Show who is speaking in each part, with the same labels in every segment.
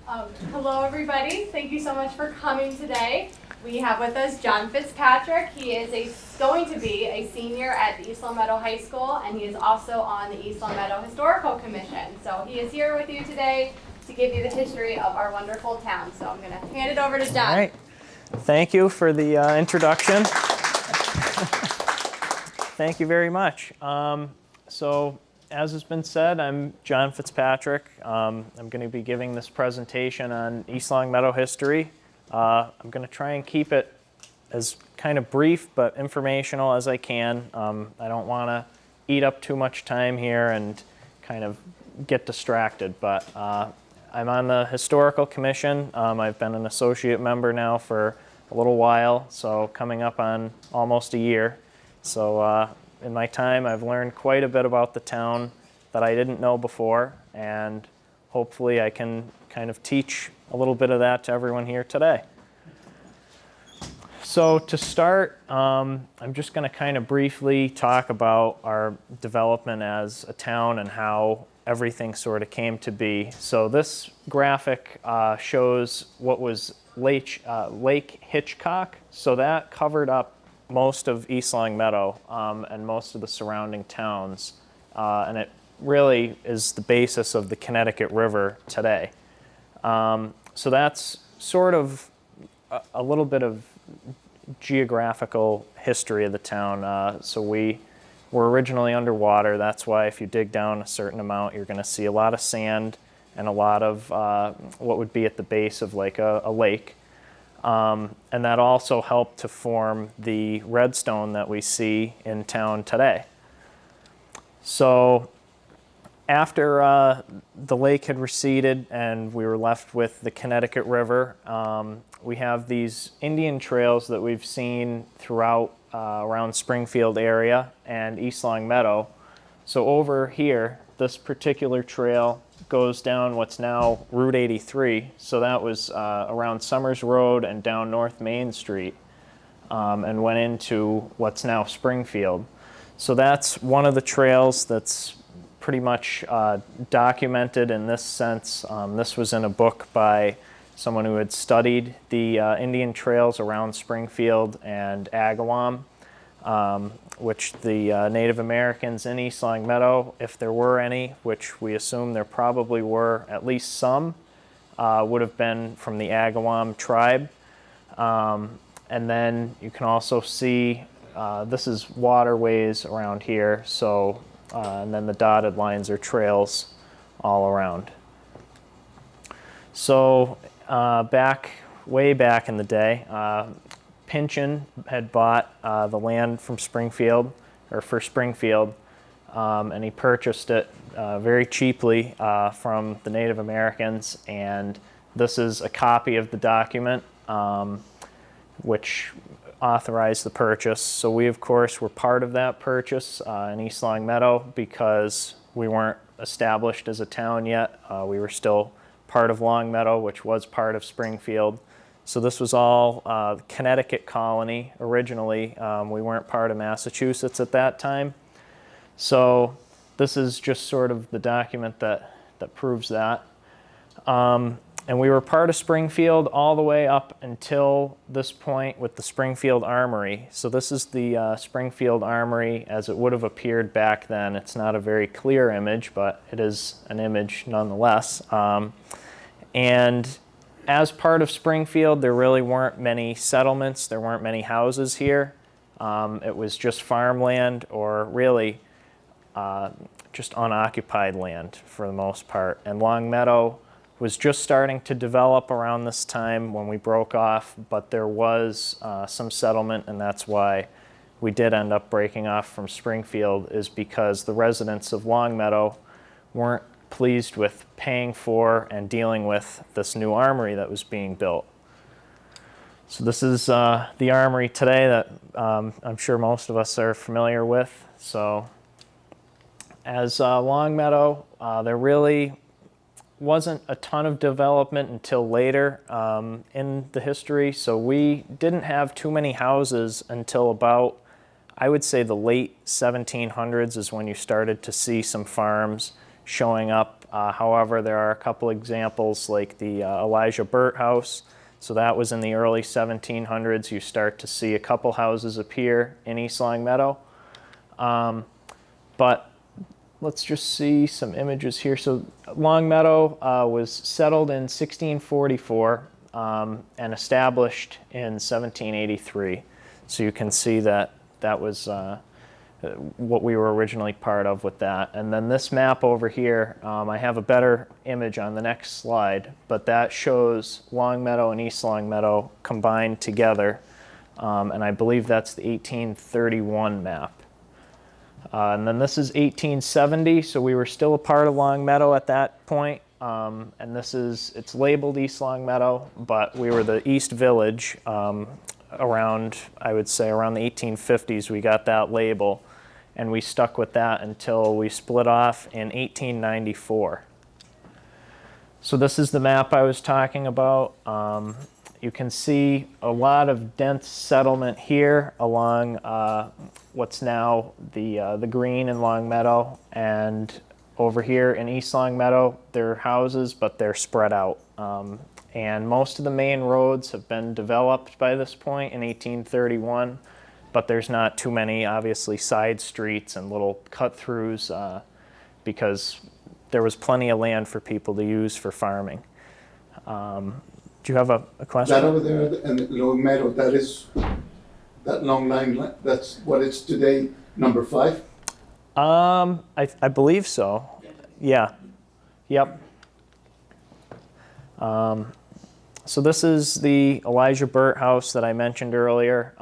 Speaker 1: Hello, everybody. Thank you so much for coming today. We have with us John Fitzpatrick. He is going to be a senior at the East Longmeadow High School, and he is also on the East Longmeadow Historical Commission. So he is here with you today to give you the history of our wonderful town. So I'm going to hand it over to John.
Speaker 2: All right. Thank you for the introduction. Thank you very much. So, as has been said, I'm John Fitzpatrick. I'm going to be giving this presentation on East Longmeadow history. I'm going to try and keep it as kind of brief but informational as I can. I don't want to eat up too much time here and kind of get distracted, but I'm on the Historical Commission. I've been an associate member now for a little while, so coming up on almost a year. So in my time, I've learned quite a bit about the town that I didn't know before, and hopefully I can kind of teach a little bit of that to everyone here today. So to start, I'm just going to kind of briefly talk about our development as a town and how everything sort of came to be. So this graphic shows what was Lake Hitchcock. So that covered up most of East Longmeadow and most of the surrounding towns, and it really is the basis of the Connecticut River today. So that's sort of a little bit of geographical history of the town. So we were originally underwater. That's why if you dig down a certain amount, you're going to see a lot of sand and a lot of what would be at the base of like a lake. And that also helped to form the redstone that we see in town today. So after the lake had receded and we were left with the Connecticut River, we have these Indian trails that we've seen throughout around Springfield area and East Longmeadow. So over here, this particular trail goes down what's now Route 83. So that was around Summers Road and down North Main Street and went into what's now Springfield. So that's one of the trails that's pretty much documented in this sense. This was in a book by someone who had studied the Indian trails around Springfield and Agawam, which the Native Americans in East Longmeadow, if there were any, which we assume there probably were at least some, would have been from the Agawam tribe. And then you can also see this is waterways around here, so and then the dotted lines are trails all around. So way back in the day, Pynchon had bought the land from Springfield, or for Springfield, and he purchased it very cheaply from the Native Americans, and this is a copy of the document which authorized the purchase. So we, of course, were part of that purchase in East Longmeadow because we weren't established as a town yet. We were still part of Longmeadow, which was part of Springfield. So this was all Connecticut colony originally. We weren't part of Massachusetts at that time. So this is just sort of the document that proves that. And we were part of Springfield all the way up until this point with the Springfield Armory. So this is the Springfield Armory as it would have appeared back then. It's not a very clear image, but it is an image nonetheless. And as part of Springfield, there really weren't many settlements. There weren't many houses here. It was just farmland or really just unoccupied land for the most part. And Longmeadow was just starting to develop around this time when we broke off, but there was some settlement, and that's why we did end up breaking off from Springfield, is because the residents of Longmeadow weren't pleased with paying for and dealing with this new armory that was being built. So this is the armory today that I'm sure most of us are familiar with. So as Longmeadow, there really wasn't a ton of development until later in the history. So we didn't have too many houses until about, I would say, the late 1700s is when you started to see some farms showing up. However, there are a couple examples like the Elijah Burt house. So that was in the early 1700s. You start to see a couple houses appear in East Longmeadow. But let's just see some images here. So Longmeadow was settled in 1644 and established in 1783. So you can see that that was what we were originally part of with that. And then this map over here, I have a better image on the next slide, but that shows Longmeadow and East Longmeadow combined together. And I believe that's the 1831 map. And then this is 1870, so we were still a part of Longmeadow at that point. And it's labeled East Longmeadow, but we were the East Village around, I would say, around the 1850s. We got that label, and we stuck with that until we split off in 1894. So this is the map I was talking about. You can see a lot of dense settlement here along what's now the green in Longmeadow, and over here in East Longmeadow, there are houses, but they're spread out. And most of the main roads have been developed by this point in 1831, but there's not too many, obviously, side streets and little cut-throughs because there was plenty of land for people to use for farming. Do you have a question?
Speaker 3: That over there and Longmeadow, that long line, that's what it's today, number 5?
Speaker 2: I believe so. Yeah. Yep. So this is the Elijah Burt house that I mentioned earlier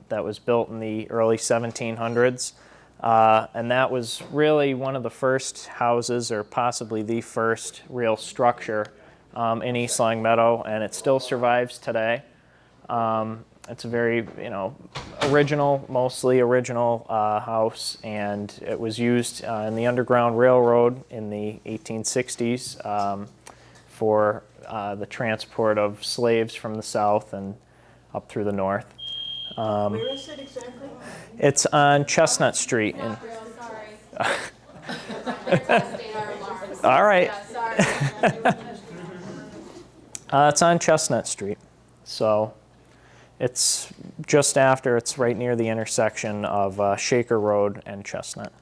Speaker 2: that was built in the early 1700s. And that was really one of the first houses, or possibly the first real structure in East Longmeadow, and it still survives today. It's a very, original, mostly original house, and it was used in the Underground Railroad in the 1860s for the transport of slaves from the south and up through the north.
Speaker 4: Where is it exactly?
Speaker 2: It's on Chestnut Street.
Speaker 1: Not real, sorry. They're testing our alarms.
Speaker 2: All right.
Speaker 1: Yeah, sorry.
Speaker 2: It's on Chestnut Street. So it's just after, it's right near the intersection of Shaker Road and Chestnut.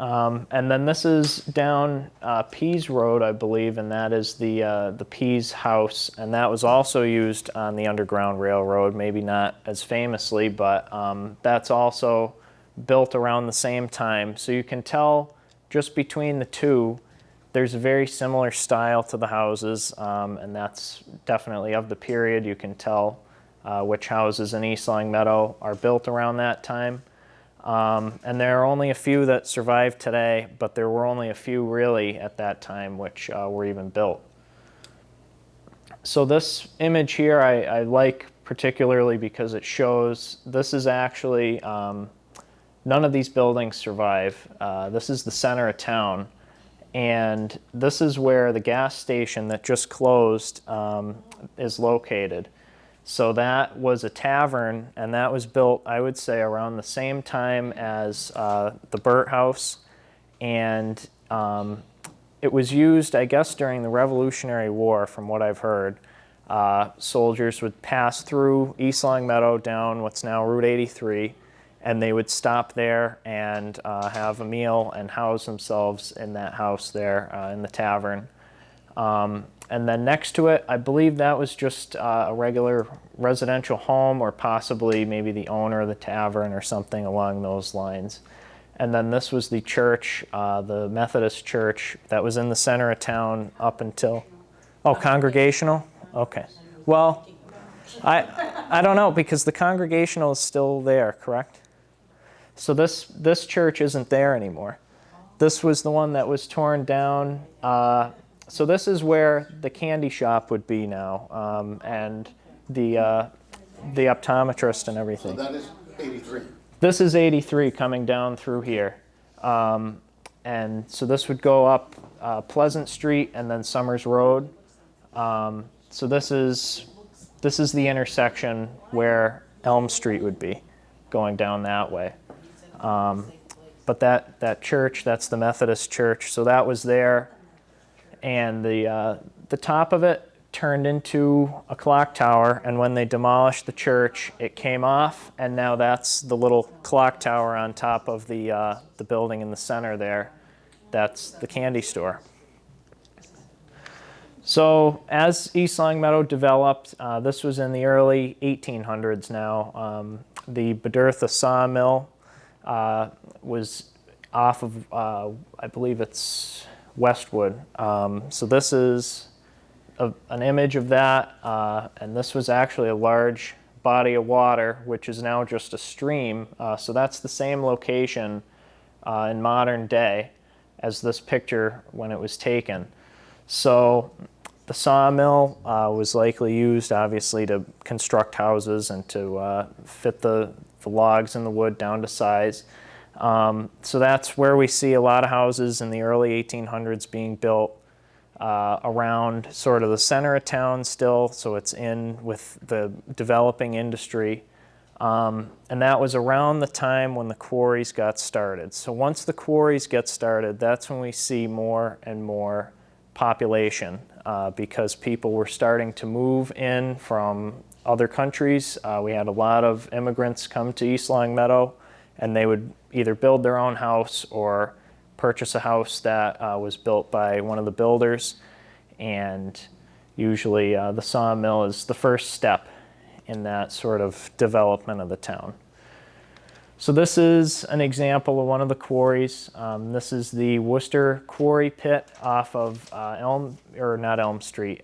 Speaker 2: And then this is down Pease Road, I believe, and that is the Pease House, and that was also used on the Underground Railroad, maybe not as famously, but that's also built around the same time. So you can tell just between the two, there's a very similar style to the houses, and that's definitely of the period. You can tell which houses in East Longmeadow are built around that time. And there are only a few that survive today, but there were only a few really at that time which were even built. So this image here I like particularly because it shows this is actually, none of these buildings survive. This is the center of town, and this is where the gas station that just closed is located. So that was a tavern, and that was built, I would say, around the same time as the Burt House. And it was used, I guess, during the Revolutionary War, from what I've heard. Soldiers would pass through East Longmeadow down what's now Route 83, and they would stop there and have a meal and house themselves in that house there in the tavern. And then next to it, I believe that was just a regular residential home, or possibly maybe the owner of the tavern or something along those lines. And then this was the church, the Methodist Church, that was in the center of town up until... Oh, Congregational? Okay. Well, I don't know, because the Congregational is still there, correct? So this church isn't there anymore. This was the one that was torn down. So this is where the candy shop would be now, and the optometrist and everything.
Speaker 3: So that is 83.
Speaker 2: This is 83 coming down through here. And so this would go up Pleasant Street and then Summers Road. So this is the intersection where Elm Street would be, going down that way. but that church, that's the Methodist Church, so that was there. And the top of it turned into a clock tower, and when they demolished the church, it came off, and now that's the little clock tower on top of the building in the center there. That's the candy store. So as East Longmeadow developed, this was in the early 1800s now. The Bedurtha sawmill was off of, I believe it's Westwood. So this is an image of that, and this was actually a large body of water, which is now just a stream. So that's the same location in modern day as this picture when it was taken. So the sawmill was likely used, obviously, to construct houses and to fit the logs and the wood down to size. So that's where we see a lot of houses in the early 1800s being built around sort of the center of town still, so it's in with the developing industry. And that was around the time when the quarries got started. So once the quarries get started, that's when we see more and more population because people were starting to move in from other countries. We had a lot of immigrants come to East Longmeadow, and they would either build their own house or purchase a house that was built by one of the builders. And usually the sawmill is the first step in that sort of development of the town. So this is an example of one of the quarries. This is the Worcester Quarry Pit off of Elm Street,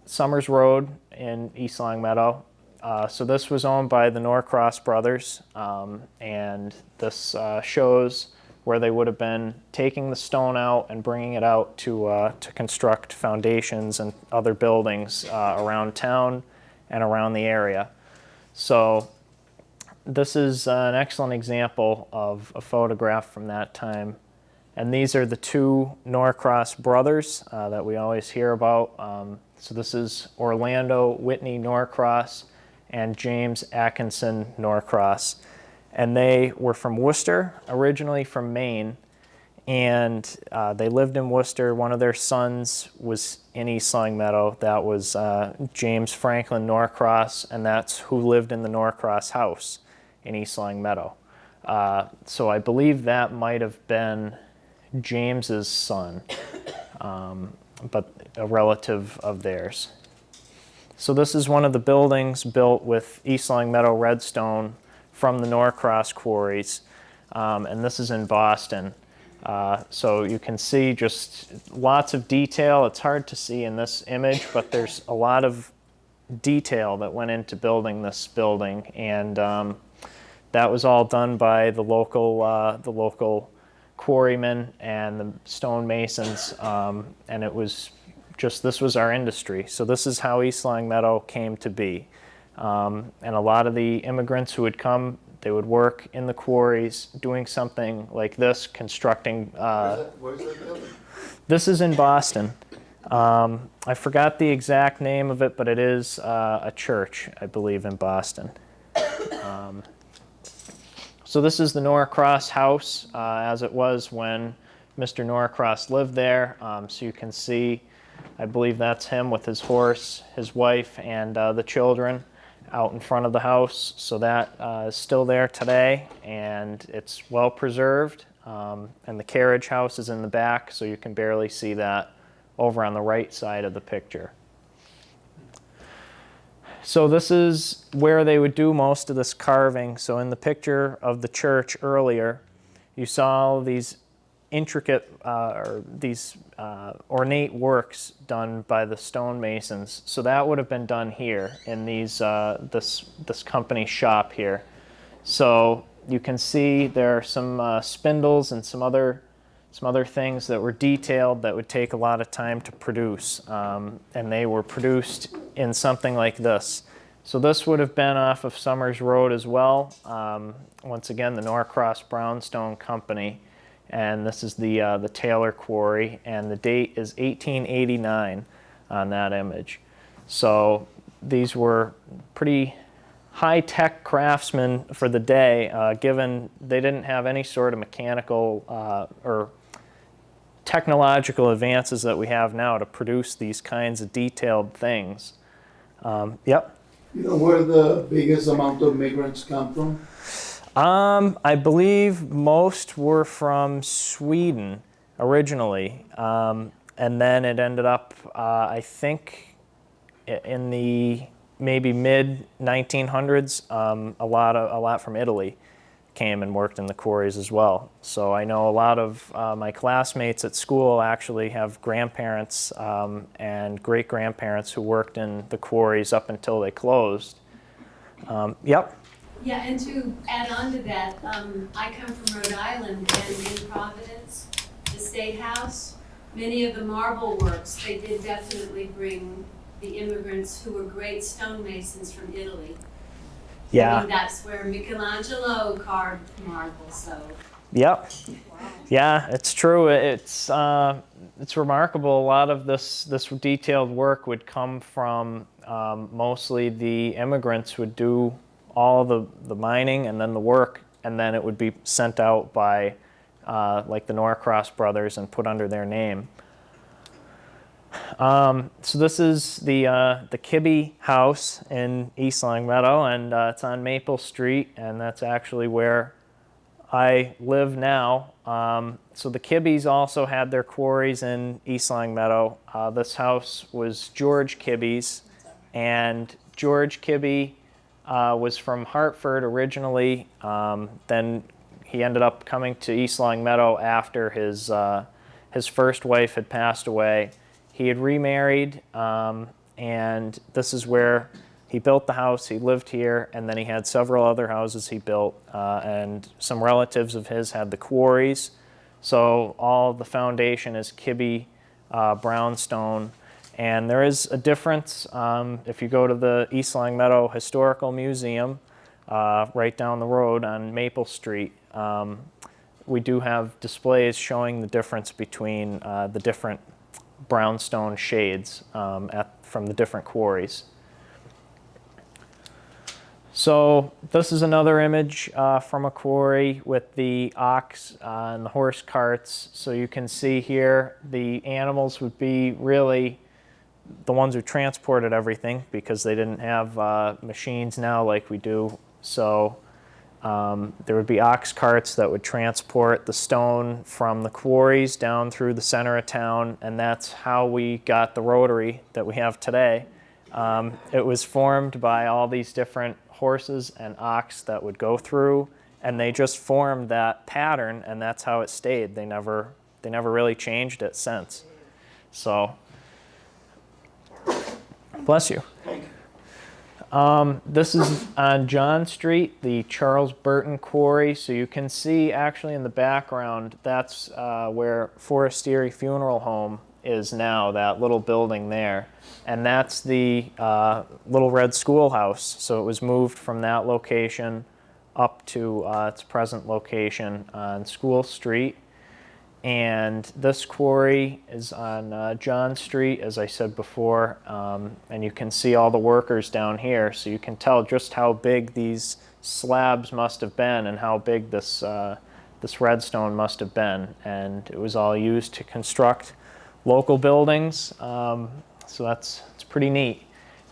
Speaker 2: Summers Road in East Longmeadow. So this was owned by the Norcross brothers, and this shows where they would have been taking the stone out and bringing it out to construct foundations and other buildings around town and around the area. So this is an excellent example of a photograph from that time. And these are the two Norcross brothers that we always hear about. So this is Orlando Whitney Norcross and James Atkinson Norcross. And they were from Worcester, originally from Maine. And they lived in Worcester. One of their sons was in East Longmeadow. That was James Franklin Norcross, and that's who lived in the Norcross House in East Longmeadow. So I believe that might have been James's son, but a relative of theirs. So this is one of the buildings built with East Longmeadow redstone from the Norcross quarries, and this is in Boston. So you can see just lots of detail. It's hard to see in this image, but there's a lot of detail that went into building this building, and that was all done by the local quarrymen and the stonemasons, and it was just, this was our industry. So this is how East Longmeadow came to be. And a lot of the immigrants who would come, they would work in the quarries doing something like this, constructing.
Speaker 3: Where's that building?
Speaker 2: This is in Boston. I forgot the exact name of it, but it is a church, I believe, in Boston. So this is the Norcross House, as it was when Mr. Norcross lived there. So you can see, I believe that's him with his horse, his wife, and the children out in front of the house. So that is still there today, and it's well preserved. And the carriage house is in the back, so you can barely see that over on the right side of the picture. So this is where they would do most of this carving. So in the picture of the church earlier, you saw these intricate ornate works done by the stonemasons. So that would have been done here in these this company shop here. So you can see there are some spindles and some other things that were detailed that would take a lot of time to produce, and they were produced in something like this. So this would have been off of Summers Road as well. Once again, the Norcross Brownstone Company. And this is the Taylor Quarry, and the date is 1889 on that image. So these were pretty high-tech craftsmen for the day, given they didn't have any sort of mechanical or technological advances that we have now to produce these kinds of detailed things. Yep.
Speaker 3: You know where the biggest amount of migrants come from?
Speaker 2: I believe most were from Sweden originally, and then it ended up, I think, in the maybe mid 1900s. A lot from Italy came and worked in the quarries as well. So I know a lot of my classmates at school actually have grandparents and great-grandparents who worked in the quarries up until they closed. Yep.
Speaker 5: Yeah, and to add on to that, I come from Rhode Island, and in Providence, the State House, many of the marble works, they did definitely bring the immigrants who were great stonemasons from Italy.
Speaker 2: Yeah.
Speaker 5: I mean, that's where Michelangelo carved marble, so.
Speaker 2: Yep. Yeah, it's true. It's remarkable. A lot of this detailed work would come from mostly the immigrants would do all the mining and then the work, and then it would be sent out by like the Norcross brothers and put under their name. So this is the Kibbe house in East Longmeadow, and it's on Maple Street, and that's actually where I live now. So the Kibbes also had their quarries in East Longmeadow. This house was George Kibbe's, and George Kibbe was from Hartford originally. Then he ended up coming to East Longmeadow after his first wife had passed away. He had remarried, and this is where he built the house. He lived here, and then he had several other houses he built, and some relatives of his had the quarries. So all the foundation is Kibbe brownstone. And there is a difference if you go to the East Longmeadow Historical Museum right down the road on Maple Street. We do have displays showing the difference between the different brownstone shades from the different quarries. So this is another image from a quarry with the ox and the horse carts. So you can see here the animals would be really the ones who transported everything, because they didn't have machines now like we do. So there would be ox carts that would transport the stone from the quarries down through the center of town, and that's how we got the rotary that we have today. It was formed by all these different horses and ox that would go through, and they just formed that pattern, and that's how it stayed. They never really changed it since. So, bless you. This is on John Street, the Charles Burton Quarry. So you can see actually in the background, that's where Forestieri Funeral Home is now, that little building there. And that's the Little Red Schoolhouse. So it was moved from that location up to its present location on School Street. And this quarry is on John Street, as I said before, and you can see all the workers down here, so you can tell just how big these slabs must have been and how big this redstone must have been. And it was all used to construct local buildings, so it's pretty neat.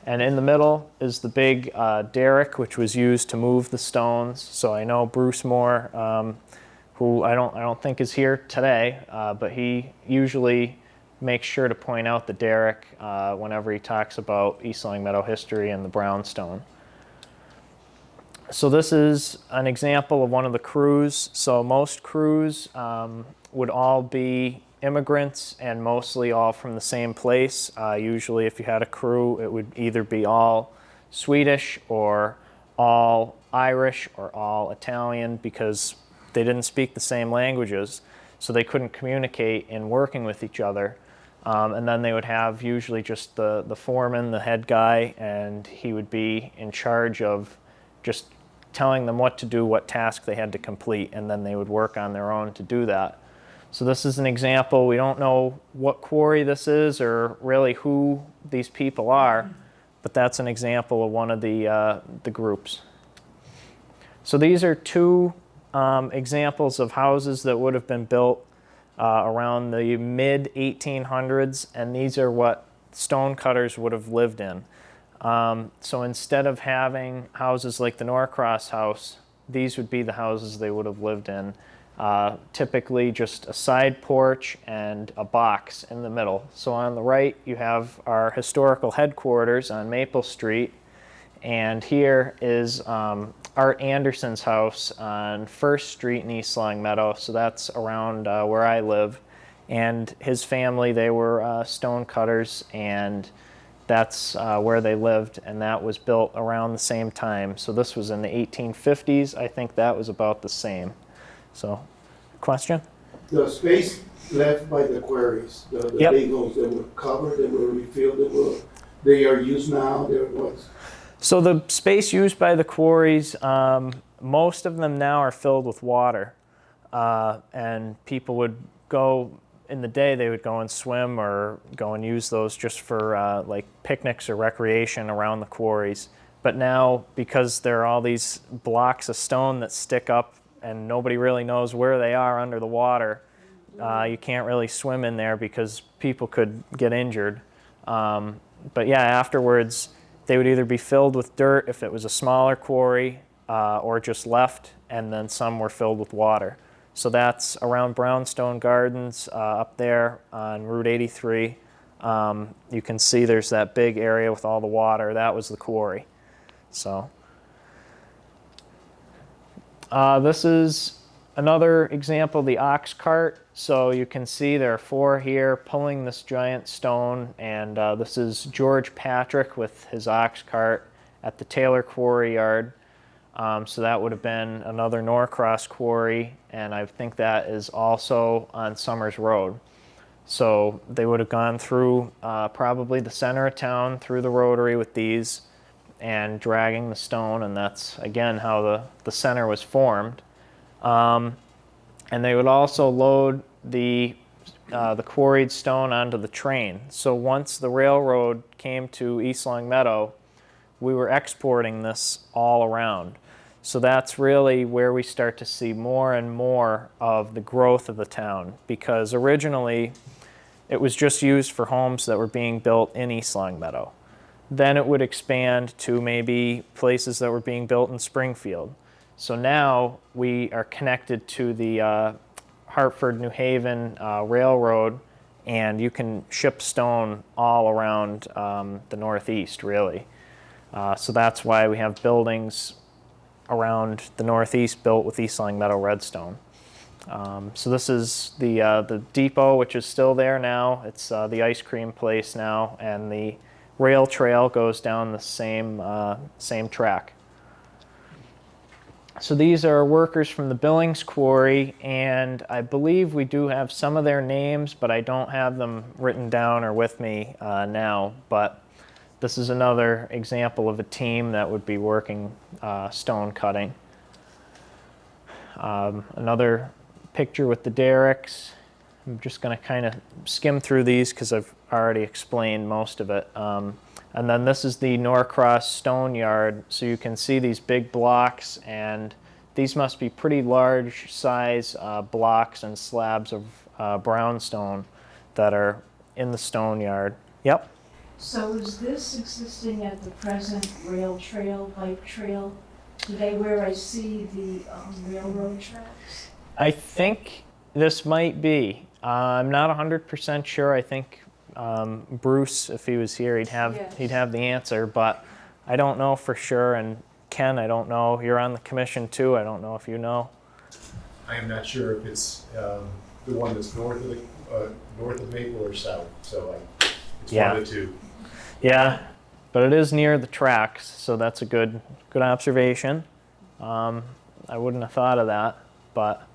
Speaker 2: And in the middle is the big derrick, which was used to move the stones. So I know Bruce Moore, who I don't think is here today, but he usually makes sure to point out the derrick whenever he talks about East Longmeadow history and the brownstone. So this is an example of one of the crews. So most crews would all be immigrants and mostly all from the same place. Usually if you had a crew, it would either be all Swedish or all Irish or all Italian, because they didn't speak the same languages, so they couldn't communicate in working with each other. And then they would have usually just the foreman, the head guy, and he would be in charge of just telling them what to do, what task they had to complete, and then they would work on their own to do that. So this is an example. We don't know what quarry this is or really who these people are, but that's an example of one of the groups. So these are two examples of houses that would have been built around the mid-1800s, and these are what stonecutters would have lived in. So instead of having houses like the Norcross House, these would be the houses they would have lived in. Typically just a side porch and a box in the middle. So on the right you have our historical headquarters on Maple Street, and here is Art Anderson's house on 1st Street in East Longmeadow. So that's around where I live, and his family, they were stone cutters, and that's where they lived, and that was built around the same time. So this was in the 1850s. I think that was about the same. So, question?
Speaker 3: The space left by the quarries, the
Speaker 2: Yep.
Speaker 3: big holes that were covered, that were refilled, they are used now, they're what?
Speaker 2: So the space used by the quarries, most of them now are filled with water, and people would go, in the day they would go and swim or go and use those just for like picnics or recreation around the quarries. But now, because there are all these blocks of stone that stick up and nobody really knows where they are under the water, you can't really swim in there because people could get injured. But yeah, afterwards they would either be filled with dirt if it was a smaller quarry, or just left, and then some were filled with water. So that's around Brownstone Gardens up there on Route 83. You can see there's that big area with all the water. That was the quarry. So this is another example of the ox cart. So you can see there are 4 here pulling this giant stone, and this is George Patrick with his ox cart at the Taylor Quarry yard. So that would have been another Norcross quarry, and I think that is also on Summers Road. So they would have gone through probably the center of town, through the rotary with these, and dragging the stone, and that's again how the center was formed. And they would also load the quarried stone onto the train. So once the railroad came to East Longmeadow, we were exporting this all around. So that's really where we start to see more and more of the growth of the town, because originally it was just used for homes that were being built in East Longmeadow. Then it would expand to maybe places that were being built in Springfield. So now we are connected to the Hartford, New Haven Railroad, and you can ship stone all around the Northeast, really. So that's why we have buildings around the Northeast built with East Longmeadow redstone. So this is the depot, which is still there now. It's the ice cream place now, and the rail trail goes down the same track. So these are workers from the Billings Quarry, and I believe we do have some of their names, but I don't have them written down or with me now. But this is another example of a team that would be working stone cutting. Another picture with the derricks. I'm just going to kind of skim through these because I've already explained most of it. And then this is the Norcross stone yard. So you can see these big blocks, and these must be pretty large size blocks and slabs of brownstone that are in the stone yard. Yep.
Speaker 4: So is this existing at the present rail trail, bike trail, today where I see the railroad tracks?
Speaker 2: I think this might be. I'm not 100% sure. I think Bruce, if he was here, he'd have the answer, but I don't know for sure. And Ken, I don't know. You're on the commission too. I don't know if you know.
Speaker 6: I am not sure if it's the one that's north of Maple or south. So it's one of the two.
Speaker 2: Yeah, but it is near the tracks, so that's a good observation. I wouldn't have thought of that, but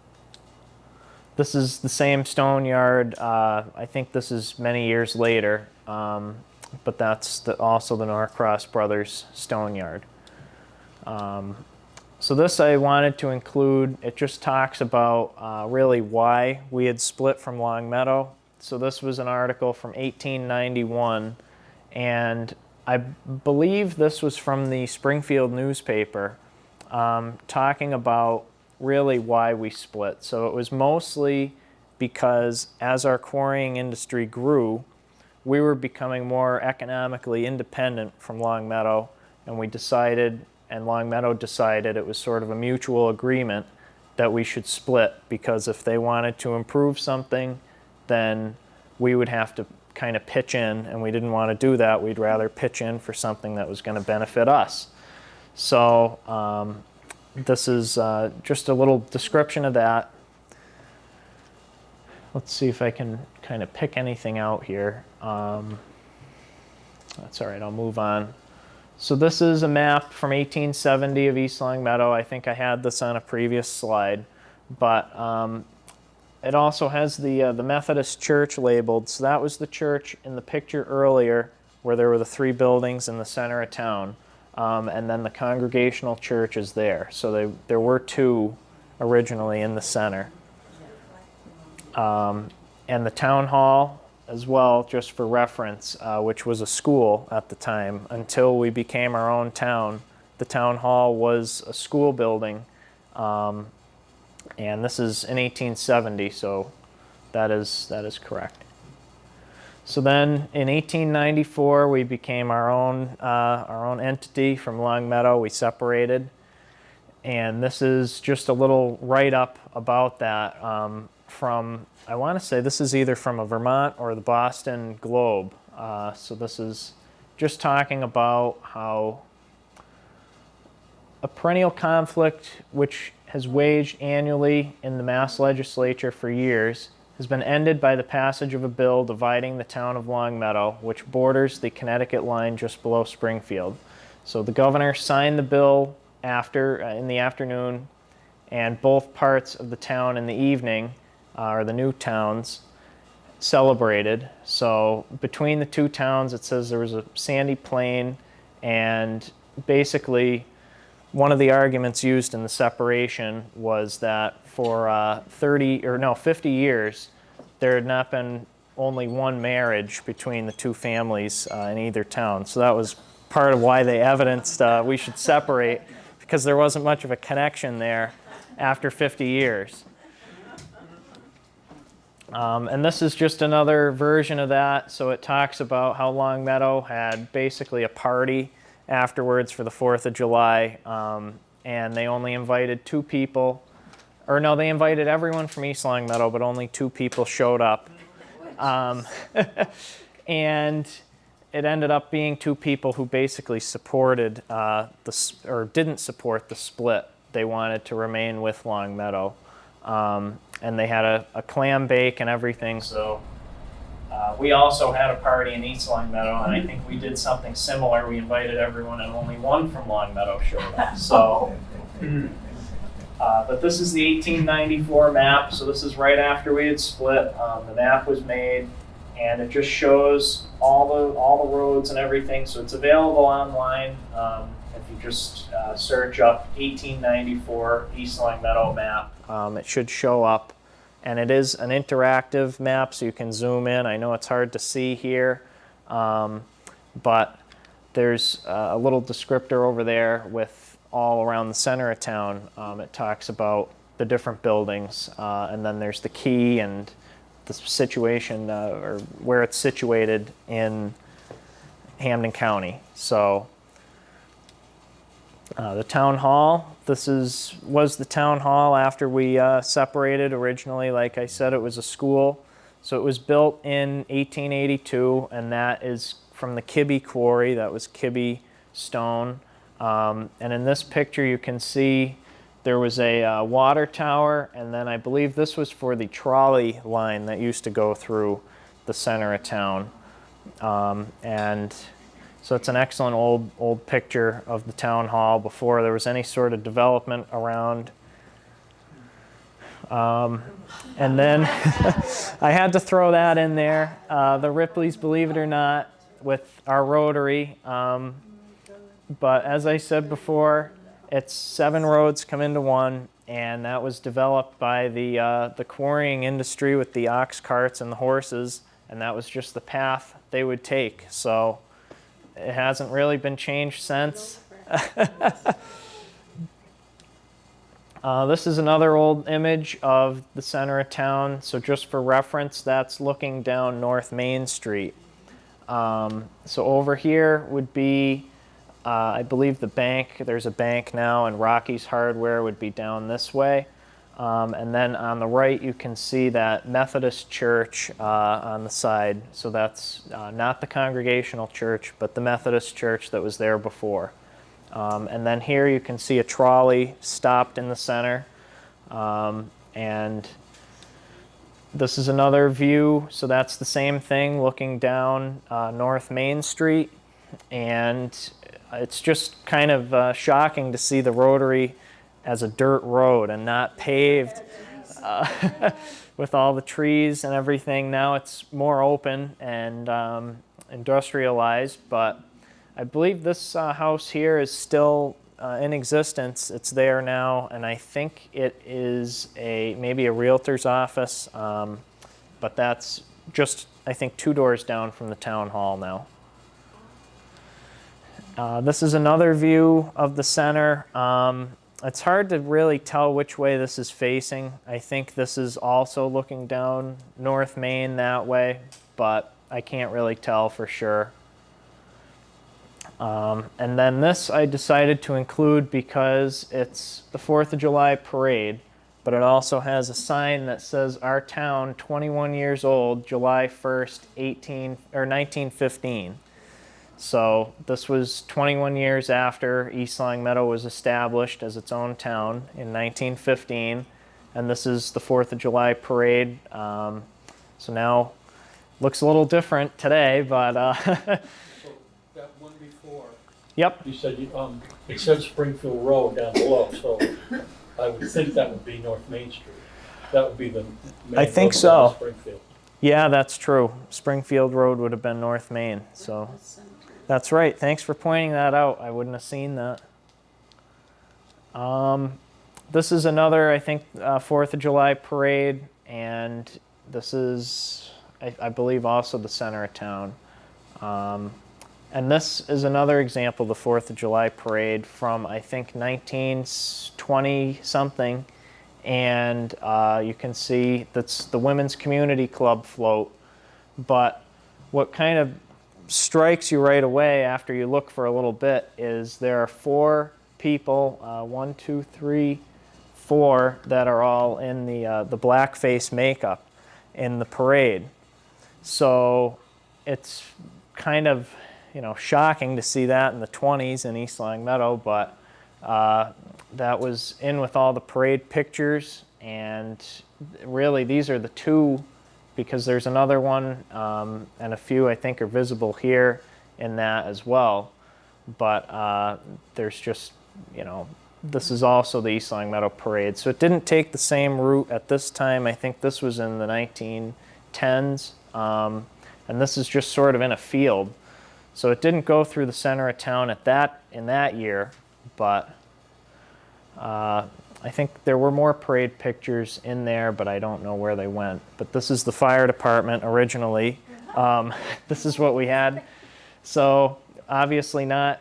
Speaker 2: this is the same stone yard. I think this is many years later, but that's also the Norcross Brothers stone yard. So this I wanted to include. It just talks about really why we had split from Longmeadow. So this was an article from 1891, and I believe this was from the Springfield newspaper, talking about really why we split. So it was mostly because as our quarrying industry grew, we were becoming more economically independent from Longmeadow, and we decided, and Longmeadow decided, it was sort of a mutual agreement that we should split, because if they wanted to improve something, then we would have to kind of pitch in, and we didn't want to do that. We'd rather pitch in for something that was going to benefit us. So this is just a little description of that. Let's see if I can kind of pick anything out here. That's all right, I'll move on. So this is a map from 1870 of East Longmeadow. I think I had this on a previous slide, but it also has the Methodist Church labeled. So that was the church in the picture earlier where there were the 3 buildings in the center of town. And then the Congregational Church is there. So there were 2 originally in the center. And the town hall as well, just for reference, which was a school at the time. Until we became our own town, the town hall was a school building. And this is in 1870, so that is correct. So then in 1894, we became our own entity from Longmeadow. We separated. And this is just a little write-up about that from, I want to say this is either from a Vermont or the Boston Globe. So this is just talking about how a perennial conflict which has waged annually in the Mass legislature for years has been ended by the passage of a bill dividing the town of Longmeadow, which borders the Connecticut line just below Springfield. So the governor signed the bill in the afternoon, and both parts of the town in the evening, or the new towns, celebrated. So between the 2 towns, it says there was a sandy plain, and basically one of the arguments used in the separation was that for 50 years, there had not been only one marriage between the 2 families in either town. So that was part of why they evidenced we should separate, because there wasn't much of a connection there after 50 years. And this is just another version of that. So it talks about how Longmeadow had basically a party afterwards for the 4th of July, and they only invited 2 people. Or no, they invited everyone from East Longmeadow, but only 2 people showed up. And it ended up being 2 people who basically supported or didn't support the split. They wanted to remain with Longmeadow. And they had a clam bake and everything. So we also had a party in East Longmeadow, and I think we did something similar. We invited everyone, and only 1 from Longmeadow showed up. So, but this is the 1894 map. So this is right after we had split. The map was made, and it just shows all the roads and everything. So it's available online. If you just search up 1894 East Longmeadow map, it should show up. And it is an interactive map, so you can zoom in. I know it's hard to see here, but there's a little descriptor over there with all around the center of town. It talks about the different buildings, and then there's the key and the situation or where it's situated in Hampden County. So the town hall, this was the town hall after we separated. Originally, like I said, it was a school. So it was built in 1882, and that is from the Kibbe Quarry. That was Kibbe stone. And in this picture, you can see there was a water tower, and then I believe this was for the trolley line that used to go through the center of town. And so it's an excellent old picture of the town hall before there was any sort of development around. And then I had to throw that in there. The Ripley's, believe it or not, with our Rotary. But as I said before, it's 7 roads come into one, and that was developed by the quarrying industry with the ox carts and the horses, and that was just the path they would take. So It hasn't really been changed since. This is another old image of the center of town. So just for reference, that's looking down North Main Street. So over here would be, I believe the bank. There's a bank now, and Rocky's Hardware would be down this way. And then on the right, you can see that Methodist Church on the side. So that's not the Congregational Church, but the Methodist Church that was there before. And then here you can see a trolley stopped in the center. And this is another view. So that's the same thing looking down North Main Street. And it's just kind of shocking to see the Rotary as a dirt road and not paved with all the trees and everything. Now it's more open and industrialized, but I believe this house here is still in existence. It's there now, and I think it is maybe a realtor's office, but that's just, I think, 2 doors down from the town hall now. This is another view of the center. It's hard to really tell which way this is facing. I think this is also looking down North Main that way, but I can't really tell for sure. And then this I decided to include because it's the 4th of July parade, but it also has a sign that says "Our Town, 21 years old, July 1st, 1915. So this was 21 years after East Longmeadow was established as its own town in 1915, and this is the 4th of July parade. So now looks a little different today, but
Speaker 7: So that one before,
Speaker 2: yep.
Speaker 7: you said it said Springfield Road down below, so I would think that would be North Main Street. That would be the main
Speaker 2: I think
Speaker 7: road
Speaker 2: so.
Speaker 7: down Springfield.
Speaker 2: Yeah, that's true. Springfield Road would have been North Main, so that's right. Thanks for pointing that out. I wouldn't have seen that. This is another, I think, 4th of July parade, and this is, I believe, also the center of town. And this is another example of the 4th of July parade from, I think, 1920-something. And you can see that's the Women's Community Club float. But what kind of strikes you right away after you look for a little bit is there are 4 people, 1, 2, 3, 4, that are all in the blackface makeup in the parade. So it's kind of, shocking to see that in the 20s in East Longmeadow, but that was in with all the parade pictures, and really these are the 2, because there's another one and a few I think are visible here in that as well. But there's just, this is also the East Longmeadow parade. So it didn't take the same route at this time. I think this was in the 1910s, and this is just sort of in a field. So it didn't go through the center of town in that year, but I think there were more parade pictures in there, but I don't know where they went. But this is the fire department originally. This is what we had. So obviously not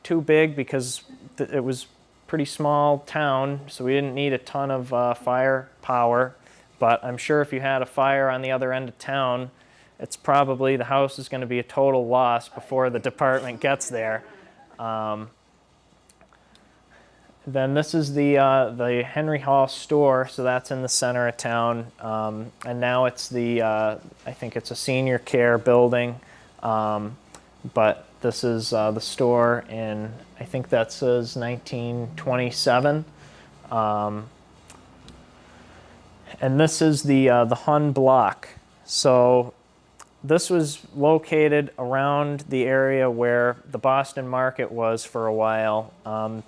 Speaker 2: too big because it was pretty small town, so we didn't need a ton of fire power. But I'm sure if you had a fire on the other end of town, it's probably the house is going to be a total loss before the department gets there. Then this is the Henry Hall store, so that's in the center of town, and now it's I think it's a senior care building, but this is the store in, I think that says 1927, and this is the Hun block. So this was located around the area where the Boston Market was for a while,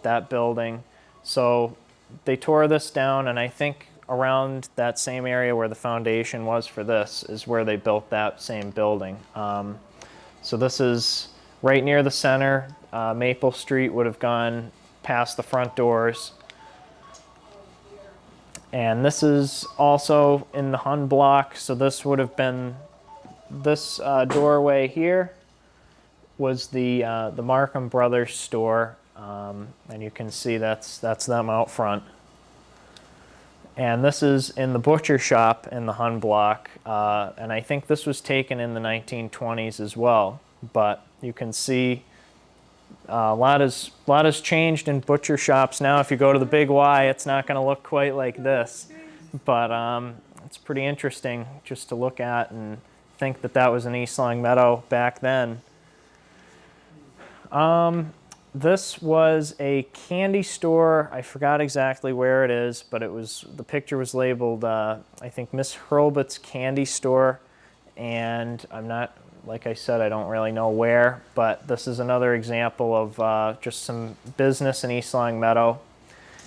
Speaker 2: that building. So they tore this down, and I think around that same area where the foundation was for this is where they built that same building. So this is right near the center. Maple Street would have gone past the front doors. And this is also in the Hun block, so this would have been this doorway here was the Markham Brothers store, and you can see that's them out front. And this is in the butcher shop in the Hun block, and I think this was taken in the 1920s as well. But you can see a lot has changed in butcher shops now. If you go to the Big Y, it's not going to look quite like this, but it's pretty interesting just to look at and think that that was in East Longmeadow back then. This was a candy store. I forgot exactly where it is, but the picture was labeled, I think, Miss Hurlbut's Candy Store, and I'm not, like I said, I don't really know where, but this is another example of just some business in East Longmeadow.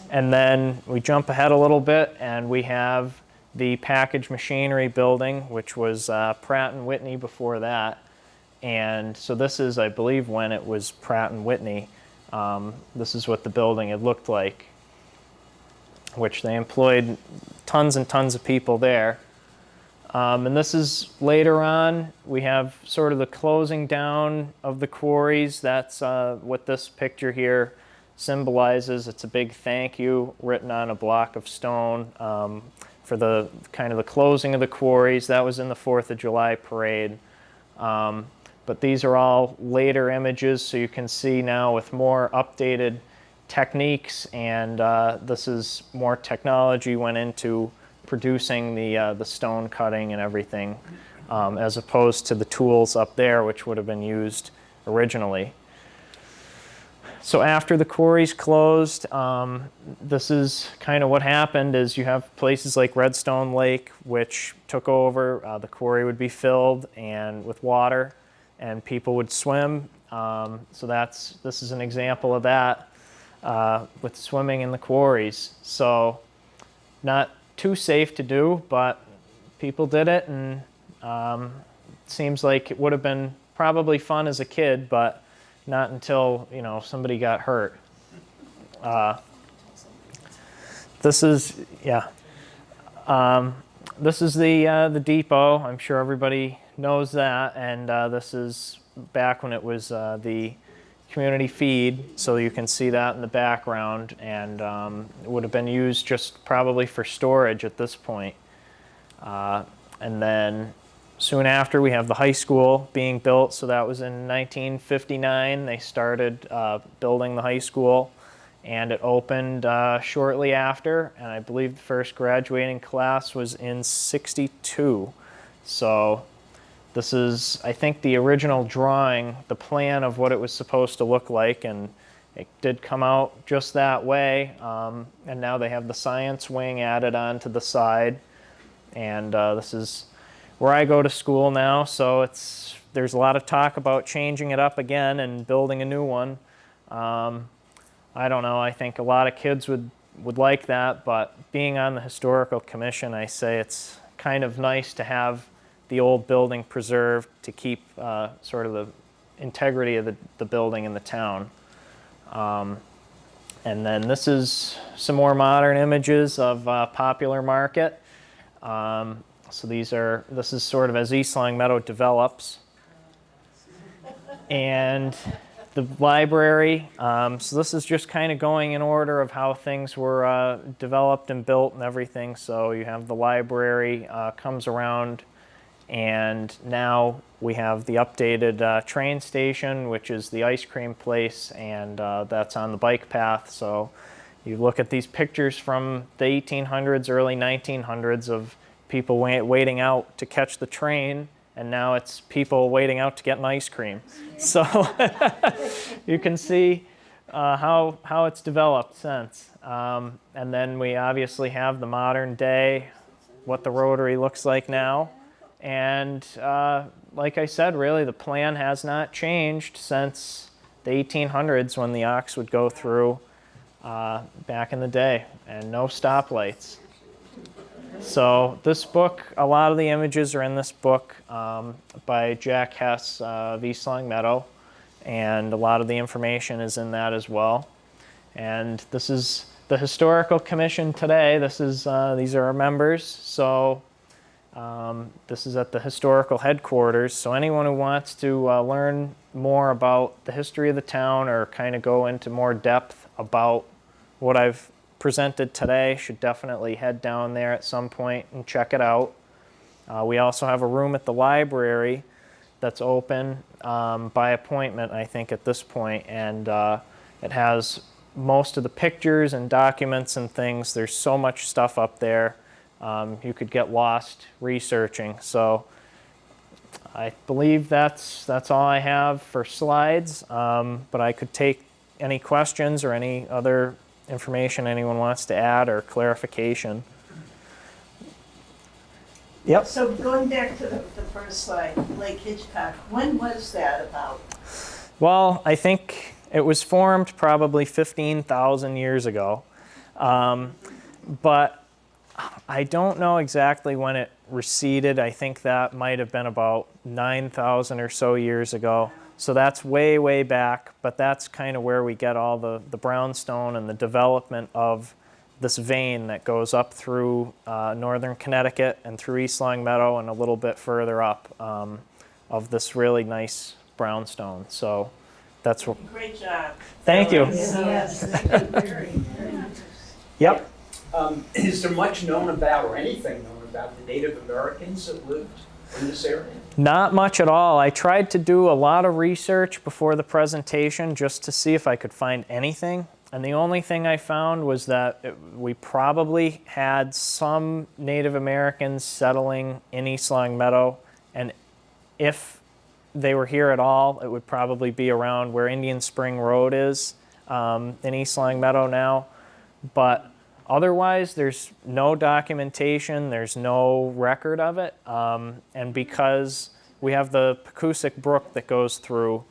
Speaker 2: And then we jump ahead a little bit, and we have the package machinery building, which was Pratt & Whitney before that. And so this is, I believe, when it was Pratt & Whitney. This is what the building had looked like, which they employed tons and tons of people there. And this is later on. We have sort of the closing down of the quarries. That's what this picture here symbolizes. It's a big thank you written on a block of stone for the kind of the closing of the quarries. That was in the 4th of July parade. But these are all later images, so you can see now with more updated techniques, and this is more technology went into producing the stone cutting and everything, as opposed to the tools up there, which would have been used originally. So after the quarries closed, this is kind of what happened. Is you have places like Redstone Lake, which took over. The quarry would be filled and with water, and people would swim. So this is an example of that with swimming in the quarries. So not too safe to do, but people did it, and it seems like it would have been probably fun as a kid, but not until somebody got hurt. This is the depot. I'm sure everybody knows that, and this is back when it was the community feed, so you can see that in the background, and it would have been used just probably for storage at this point. And then soon after, we have the high school being built, so that was in 1959. They started building the high school, and it opened shortly after, and I believe the first graduating class was in '62. So this is, I think, the original drawing, the plan of what it was supposed to look like, and it did come out just that way. And now they have the science wing added on to the side, and this is where I go to school now, so there's a lot of talk about changing it up again and building a new one. I don't know, I think a lot of kids would like that, but being on the historical commission, I say it's kind of nice to have the old building preserved to keep sort of the integrity of the building in the town. And then this is some more modern images of Popular Market. So this is sort of as East Longmeadow develops. And the library, so this is just kind of going in order of how things were developed and built and everything. So you have the library comes around, and now we have the updated train station, which is the ice cream place, and that's on the bike path. So you look at these pictures from the 1800s, early 1900s of people waiting out to catch the train, and now it's people waiting out to get an ice cream. So you can see how it's developed since. And then we obviously have the modern day, what the Rotary looks like now. And like I said, really the plan has not changed since the 1800s when the ox would go through back in the day, and no stoplights. So this book, a lot of the images are in this book by Jack Hess of East Longmeadow, and a lot of the information is in that as well. And this is the Historical Commission today. These are our members. So This is at the historical headquarters, so anyone who wants to learn more about the history of the town or kind of go into more depth about what I've presented today should definitely head down there at some point and check it out. We also have a room at the library that's open by appointment, I think, at this point, and it has most of the pictures and documents and things. There's so much stuff up there. You could get lost researching. So I believe that's all I have for slides, but I could take any questions or any other information anyone wants to add or clarification. Yep.
Speaker 4: So going back to the first slide, Lake Hitchcock, when was that about?
Speaker 2: Well, I think it was formed probably 15,000 years ago, but I don't know exactly when it receded. I think that might have been about 9,000 or so years ago. So that's way, way back, but that's kind of where we get all the brownstone and the development of this vein that goes up through northern Connecticut and through East Longmeadow and a little bit further up of this really nice brownstone. So that's what.
Speaker 4: Great job.
Speaker 2: Thank you.
Speaker 4: Yes. Very interesting.
Speaker 2: Yep.
Speaker 8: Is there much known about, or anything known about, the Native Americans that lived in this area?
Speaker 2: Not much at all. I tried to do a lot of research before the presentation just to see if I could find anything. And the only thing I found was that we probably had some Native Americans settling in East Longmeadow. And if they were here at all, it would probably be around where Indian Spring Road is in East Longmeadow now. But otherwise, there's no documentation, there's no record of it, and because we have the Pecusik Brook that goes through,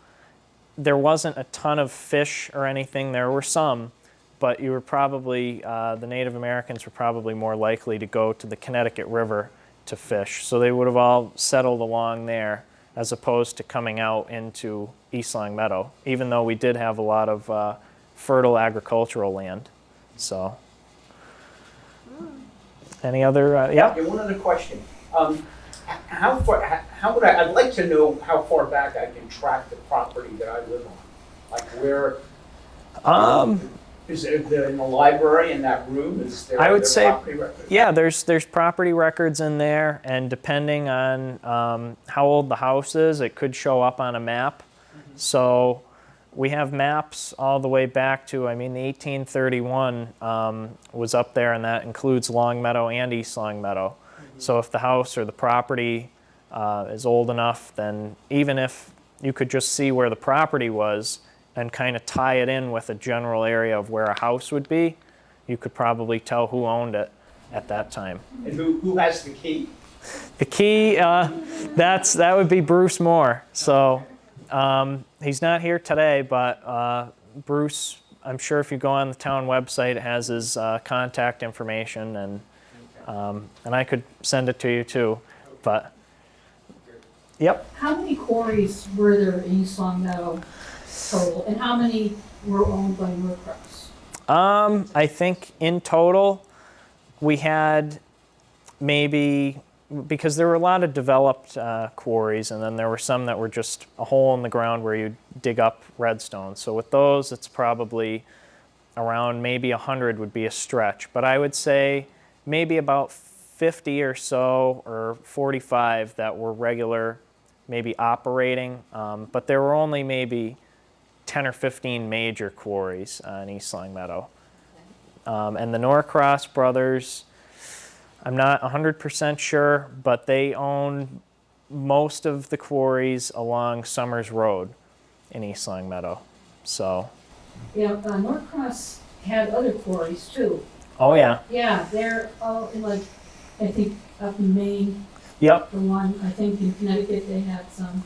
Speaker 2: there wasn't a ton of fish or anything. There were some, but you were probably, the Native Americans were probably more likely to go to the Connecticut River to fish, so they would have all settled along there as opposed to coming out into East Longmeadow, even though we did have a lot of fertile agricultural land, so. Any other, yeah?
Speaker 8: Yeah, one other question. How far, how would I'd like to know how far back I can track the property that I live on. Like where, is it in the library in that room? Is there
Speaker 2: I would say,
Speaker 8: property records?
Speaker 2: yeah, there's property records in there, and depending on how old the house is, it could show up on a map. So we have maps all the way back to, I mean, the 1831 was up there, and that includes Longmeadow and East Longmeadow. So if the house or the property is old enough, then even if you could just see where the property was and kind of tie it in with a general area of where a house would be, you could probably tell who owned it at that time.
Speaker 8: And who has the key?
Speaker 2: The key, that would be Bruce Moore. So he's not here today, but Bruce, I'm sure if you go on the town website, it has his contact information, and I could send it to you too. But yep.
Speaker 9: How many quarries were there in East Longmeadow total, and how many were owned by Norcross?
Speaker 2: I think in total we had maybe, because there were a lot of developed quarries, and then there were some that were just a hole in the ground where you dig up redstone. So with those, it's probably around maybe 100 would be a stretch. But I would say maybe about 50 or so, or 45 that were regular, maybe operating. But there were only maybe 10 or 15 major quarries in East Longmeadow. And the Norcross brothers, I'm not 100% sure, but they own most of the quarries along Summers Road in East Longmeadow. So.
Speaker 9: Yeah, Norcross had other quarries too.
Speaker 2: Oh yeah.
Speaker 9: Yeah, they're all in, like, I think up in Maine.
Speaker 2: Yep.
Speaker 9: The one, I think in Connecticut they had some.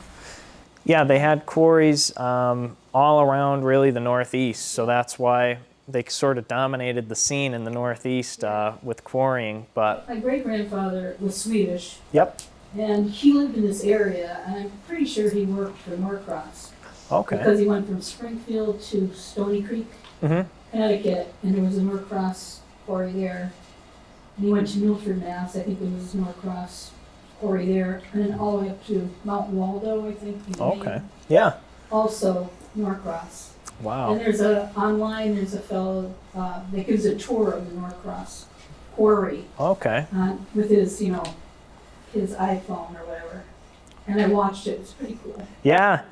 Speaker 2: Yeah, they had quarries all around really the Northeast, so that's why they sort of dominated the scene in the Northeast with quarrying. But
Speaker 9: My great-grandfather was Swedish,
Speaker 2: yep.
Speaker 9: and he lived in this area, and I'm pretty sure he worked for Norcross.
Speaker 2: Okay.
Speaker 9: Because he went from Springfield to Stony Creek,
Speaker 2: Mm-hmm.
Speaker 9: Connecticut, and there was a Norcross quarry there. And he went to Milford, Mass. I think it was Norcross quarry there, and then all the way up to Mount Waldo, I think. in
Speaker 2: Okay.
Speaker 9: Maine.
Speaker 2: Yeah.
Speaker 9: Also Norcross.
Speaker 2: Wow.
Speaker 9: And there's there's a fellow that gives a tour of the Norcross quarry
Speaker 2: Okay.
Speaker 9: with his, his iPhone or whatever. And I watched it. It's pretty cool.
Speaker 2: Yeah,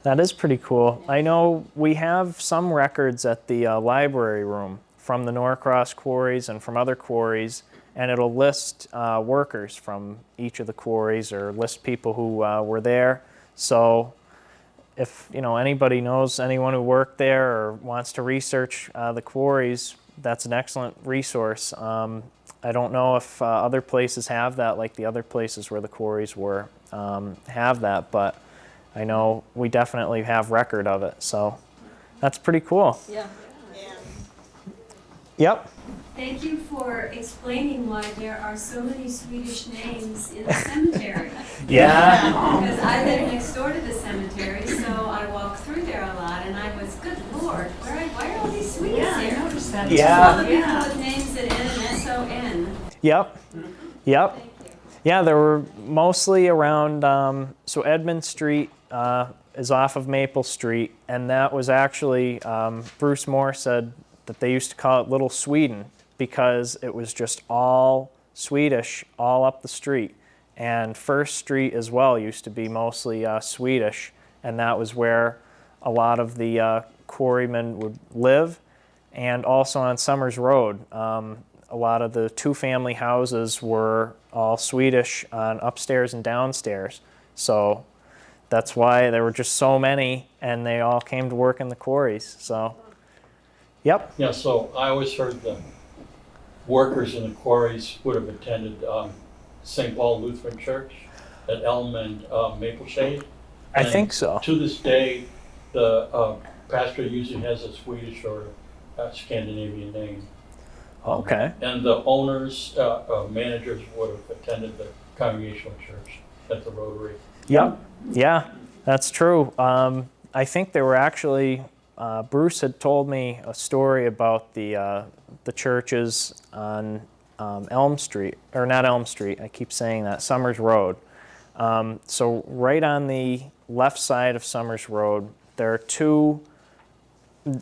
Speaker 2: that is pretty cool. I know we have some records at the library room from the Norcross quarries and from other quarries, and it'll list workers from each of the quarries or list people who were there. So if anybody knows anyone who worked there or wants to research the quarries, that's an excellent resource. I don't know if other places have that, like the other places where the quarries were have that, but I know we definitely have record of it. So that's pretty cool.
Speaker 9: Yeah.
Speaker 2: Yep.
Speaker 5: Thank you for explaining why there are so many Swedish names in the cemetery.
Speaker 2: Yeah.
Speaker 5: Because I live next door to the cemetery, so I walk through there a lot, and I was, good Lord, why are all these Swedes here?
Speaker 4: I noticed that.
Speaker 2: Yeah.
Speaker 5: All the people with names that end in S-O-N.
Speaker 2: Yep. Yep.
Speaker 5: Thank you.
Speaker 2: Yeah, there were mostly around, so Edmund Street is off of Maple Street, and that was actually, Bruce Moore said that they used to call it Little Sweden because it was just all Swedish all up the street. And First Street as well used to be mostly Swedish, and that was where a lot of the quarrymen would live. And also on Summers Road, a lot of the two-family houses were all Swedish on upstairs and downstairs. So that's why there were just so many, and they all came to work in the quarries. So, yep.
Speaker 7: Yeah, so I always heard the workers in the quarries would have attended St. Paul Lutheran Church at Elm and Maple Shade.
Speaker 2: I
Speaker 7: And
Speaker 2: think so.
Speaker 7: To this day, the pastor usually has a Swedish or a Scandinavian name.
Speaker 2: Okay.
Speaker 7: And the owners, managers would have attended the Congregational Church at the Rotary.
Speaker 2: Yep. Yeah, that's true. I think there were actually, Bruce had told me a story about the churches on Elm Street, or not Elm Street, I keep saying that, Summers Road. So right on the left side of Summers Road, there are two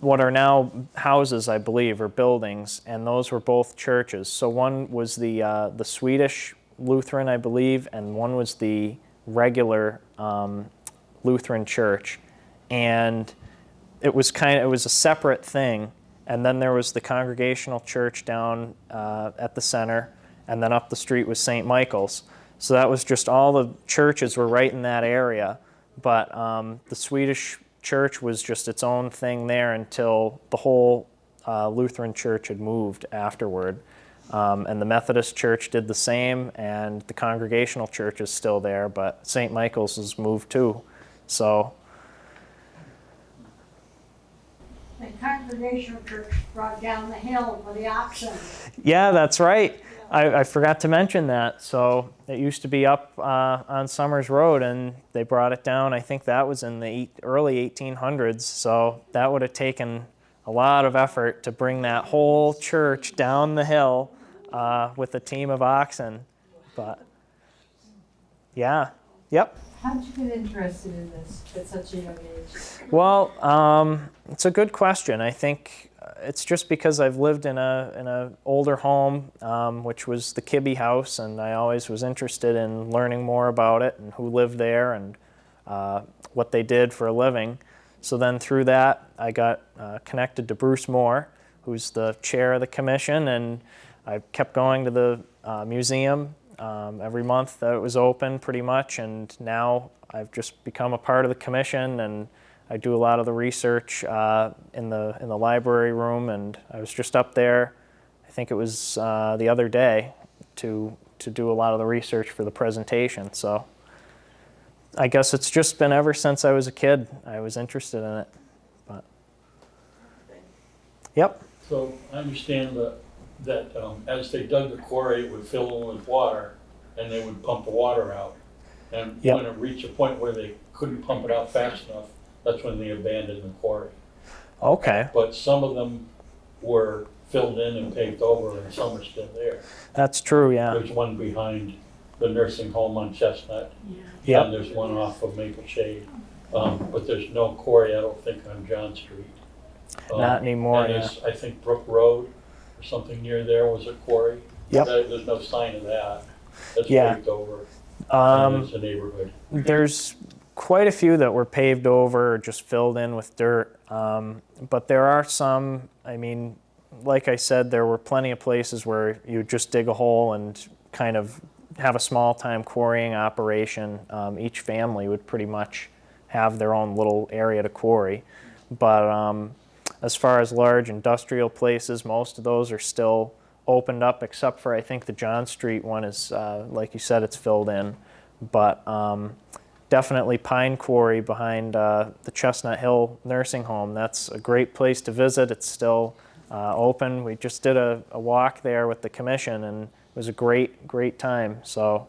Speaker 2: what are now houses, I believe, or buildings, and those were both churches. So one was the Swedish Lutheran, I believe, and one was the regular Lutheran church. And it was a separate thing. And then there was the Congregational Church down at the center, and then up the street was St. Michael's. So that was just all the churches were right in that area. But the Swedish church was just its own thing there until the whole Lutheran church had moved afterward. And the Methodist Church did the same, and the Congregational Church is still there, but St. Michael's has moved too. So.
Speaker 10: The Congregational Church brought down the hill for the oxen.
Speaker 2: Yeah, that's right. I forgot to mention that. So it used to be up on Summers Road, and they brought it down. I think that was in the early 1800s. So that would have taken a lot of effort to bring that whole church down the hill with a team of oxen. But yeah, yep.
Speaker 11: How did you get interested in this at such a young age?
Speaker 2: Well, it's a good question. I think it's just because I've lived in a older home, which was the Kibbe house, and I always was interested in learning more about it and who lived there and what they did for a living. So then through that, I got connected to Bruce Moore, who's the chair of the commission, and I kept going to the museum every month that it was open pretty much, and now I've just become a part of the commission, and I do a lot of the research in the library room, and I was just up there, I think it was the other day, to do a lot of the research for the presentation. So I guess it's just been ever since I was a kid I was interested in it. But yep.
Speaker 7: So I understand that as they dug the quarry, it would fill in with water, and they would pump the water out. And
Speaker 2: Yep.
Speaker 7: when it reached a point where they couldn't pump it out fast enough, that's when they abandoned the quarry.
Speaker 2: Okay.
Speaker 7: But some of them were filled in and paved over, and some are still there.
Speaker 2: That's true, yeah.
Speaker 7: There's one behind the nursing home on Chestnut.
Speaker 2: Yep.
Speaker 7: And there's one off of Maple Shade. But there's no quarry, I don't think, on John Street.
Speaker 2: Not anymore,
Speaker 7: And there's, I think, Brook Road or something near there was a quarry.
Speaker 2: Yep.
Speaker 7: There's no sign of that. That's
Speaker 2: Yeah.
Speaker 7: paved over. And it's a neighborhood.
Speaker 2: There's quite a few that were paved over or just filled in with dirt. But there are some, I mean, like I said, there were plenty of places where you would just dig a hole and kind of have a small-time quarrying operation. Each family would pretty much have their own little area to quarry. But as far as large industrial places, most of those are still opened up, except for I think the John Street one is, like you said, it's filled in. But definitely Pine Quarry behind the Chestnut Hill Nursing Home. That's a great place to visit. It's still open. We just did a walk there with the commission, and it was a great time. So,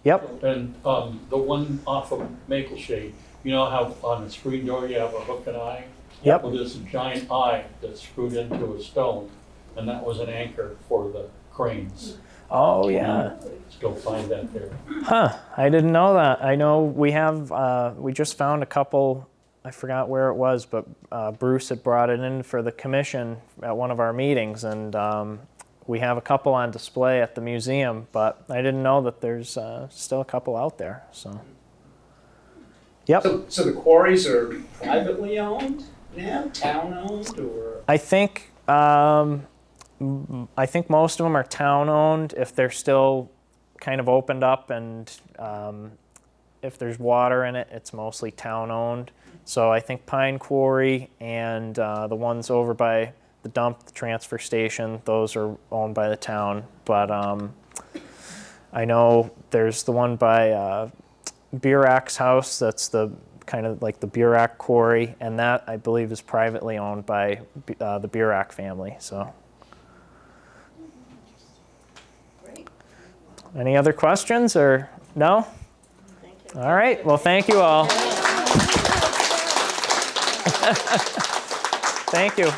Speaker 2: yep.
Speaker 7: And the one off of Maple Shade, you know how on the screen door you have a hook and eye?
Speaker 2: Yep.
Speaker 7: Well, there's a giant eye that's screwed into a stone, and that was an anchor for the cranes.
Speaker 2: Oh, yeah.
Speaker 7: Still find that there.
Speaker 2: Huh, I didn't know that. I know we have, we just found a couple, I forgot where it was, but Bruce had brought it in for the commission at one of our meetings, and we have a couple on display at the museum, but I didn't know that there's still a couple out there, so. Yep.
Speaker 8: So the quarries are privately owned now, town-owned, or?
Speaker 2: I think most of them are town-owned. If they're still kind of opened up and if there's water in it, it's mostly town-owned. So I think Pine Quarry and the ones over by the dump, the transfer station, those are owned by the town. But I know there's the one by Burak's house, that's the kind of like the Burak Quarry, and that I believe is privately owned by the Burak family. So.
Speaker 1: Great.
Speaker 2: Any other questions or no?
Speaker 11: Thank you.
Speaker 2: All right, well, thank you all. Thank you.